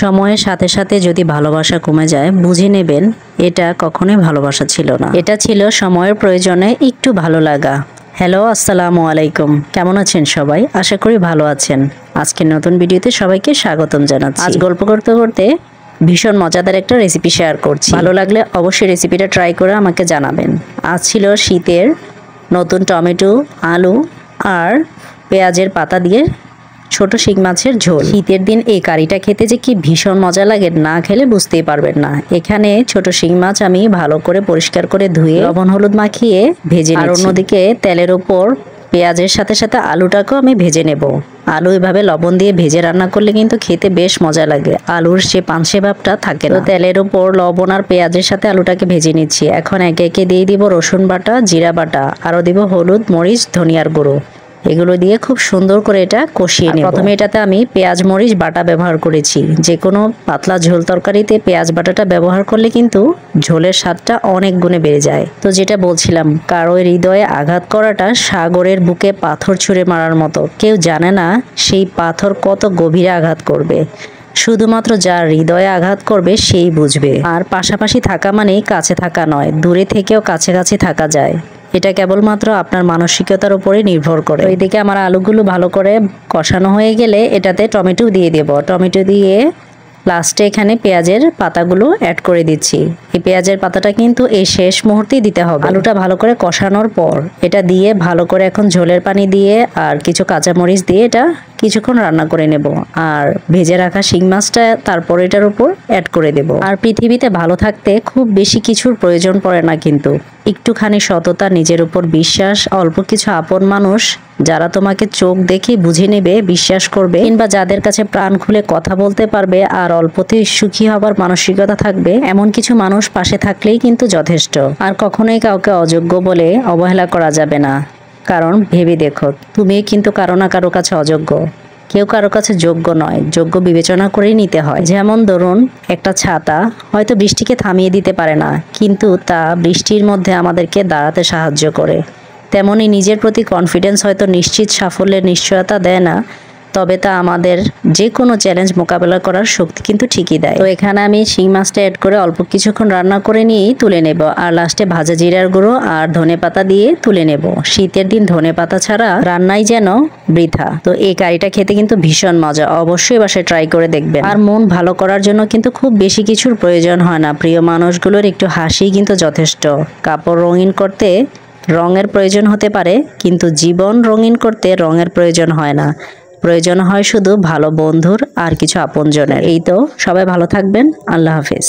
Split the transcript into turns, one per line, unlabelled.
সময়ের সাথে সাথে যদি ভালোবাসা কমে যায় বুঝে নেবেন এটা কখনোই ভালোবাসা ছিল না, এটা ছিল সময়ের প্রয়োজনে একটু ভালো লাগা। হ্যালো, আসসালামু আলাইকুম। কেমন আছেন সবাই? আশা করি ভালো আছেন। আজকের নতুন ভিডিওতে সবাইকে স্বাগতম জানাচ্ছি। আজ গল্প করতে করতে ভীষণ মজাদার একটা রেসিপি শেয়ার করছি। ভালো লাগলে অবশ্যই রেসিপিটা ট্রাই করে আমাকে জানাবেন। আজ ছিল শীতের নতুন টমেটো, আলু আর পেঁয়াজের পাতা দিয়ে ছোট শিং মাছের ঝোল। শীতের দিন এই কারিটা খেতে যে কি ভীষণ মজা লাগে, না খেলে বুঝতেই পারবেন না। এখানে ছোট শিং মাছ আমি ভালো করে পরিষ্কার করে ধুয়ে লবণ হলুদ মাখিয়ে ভেজে নিচ্ছি। আর অন্যদিকে তেলের ওপর পেঁয়াজের সাথে সাথে আলুটাকেও আমি ভেজে নেব। আলু এভাবে লবণ দিয়ে ভেজে রান্না করলে কিন্তু খেতে বেশ মজা লাগে, আলুর সে পানসে ভাবটা থাকে না। তেলের উপর লবণ আর পেঁয়াজের সাথে আলুটাকে ভেজে নিচ্ছি। এখন একে একে দিয়ে দিব রসুন বাটা, জিরা বাটা, আরও দিব হলুদ, মরিচ, ধনিয়ার গুঁড়ো। এগুলো দিয়ে খুব সুন্দর করে এটা কষিয়ে নেব। প্রথমে এটাতে আমি পেঁয়াজ মরিচ বাটা ব্যবহার করেছি। যে কোনো পাতলা ঝোল তরকারিতে পেঁয়াজ বাটাটা ব্যবহার করলে কিন্তু ঝোলের স্বাদটা অনেক গুণে বেড়ে যায়। তো যেটা বলছিলাম, কারো হৃদয়ে আঘাত করাটা সাগরের বুকে পাথর ছুঁড়ে মারার মতো। কেউ জানে না সেই পাথর কত গভীরে আঘাত করবে। শুধুমাত্র যার হৃদয়ে আঘাত করবে সেই বুঝবে। আর পাশাপাশি থাকা মানেই কাছে থাকা নয়, দূরে থেকেও কাছাকাছি থাকা যায়। এটা কেবলমাত্র আপনার মানসিকতার উপরে নির্ভর করে। এদিকে আমার আলুগুলো ভালো করে কষানো হয়ে গেলে এটাতে টমেটো দিয়ে দেব। টমেটো দিয়ে লাস্টে এখানে পেঁয়াজের পাতাগুলো অ্যাড করে দিচ্ছি। এই পেঁয়াজের পাতাটা কিন্তু এই শেষ মুহূর্তেই দিতে হবে। আলুটা ভালো করে কষানোর পর এটা দিয়ে ভালো করে এখন ঝোলের পানি দিয়ে আর কিছু কাঁচামরিচ দিয়ে এটা কিছুক্ষণ রান্না করে নেব। আর ভেজে রাখা শিং মাছটা তারপর এটার উপর অ্যাড করে দেব। আর পৃথিবীতে ভালো থাকতে খুব বেশি কিছুর প্রয়োজন পড়ে না, কিন্তু একটুখানি সততা, নিজের উপর বিশ্বাস, অল্প কিছু আপন মানুষ যারা তোমাকে চোখ দেখে বুঝে নেবে, বিশ্বাস করবে, কিংবা যাদের কাছে প্রাণ খুলে কথা বলতে পারবে আর অল্পতেই সুখী হবার মানসিকতা থাকবে, এমন কিছু মানুষ পাশে থাকলেই কিন্তু যথেষ্ট। আর কখনোই কাউকে অযোগ্য বলে অবহেলা করা যাবে না, কারণ ভেবে দেখো তুমি কিন্তু কারো না কারো কাছে অযোগ্য। কেউ কারো কাছে যোগ্য নয়, যোগ্য বিবেচনা করেই নিতে হয়। যেমন ধরুন, একটা ছাতা হয়তো বৃষ্টিকে থামিয়ে দিতে পারে না, কিন্তু তা বৃষ্টির মধ্যে আমাদেরকে দাঁড়াতে সাহায্য করে। তেমনি নিজের প্রতি কনফিডেন্স হয়তো নিশ্চিত সাফল্যের নিশ্চয়তা দেয় না, তবে তা আমাদের যে কোনো চ্যালেঞ্জ মোকাবেলা করার শক্তি কিন্তু ঠিকই দেয়। তো এখানে আমি শিং মাছটা অ্যাড করে অল্প কিছুক্ষণ রান্না করে নিয়েই তুলে নেব। আর লাস্টে ভাজা জিরার গুঁড়ো আর ধনেপাতা দিয়ে তুলে নেব। শীতের দিন ধনেপাতা ছাড়া রান্নাই যেন বৃথা। তো এই কারিটা খেতে কিন্তু ভীষণ মজা, অবশ্যই বাসায় ট্রাই করে দেখবেন। আর মন ভালো করার জন্য কিন্তু খুব বেশি কিছুর প্রয়োজন হয় না, প্রিয় মানুষগুলোর একটু হাসি কিন্তু যথেষ্ট। কাপড় রঙিন করতে রঙের প্রয়োজন হতে পারে, কিন্তু জীবন রঙিন করতে রঙের প্রয়োজন হয় না। প্রয়োজন হয় শুধু ভালো বন্ধুর আর কিছু আপনজনের। এই তো, সবাই ভালো থাকবেন। আল্লাহ হাফেজ।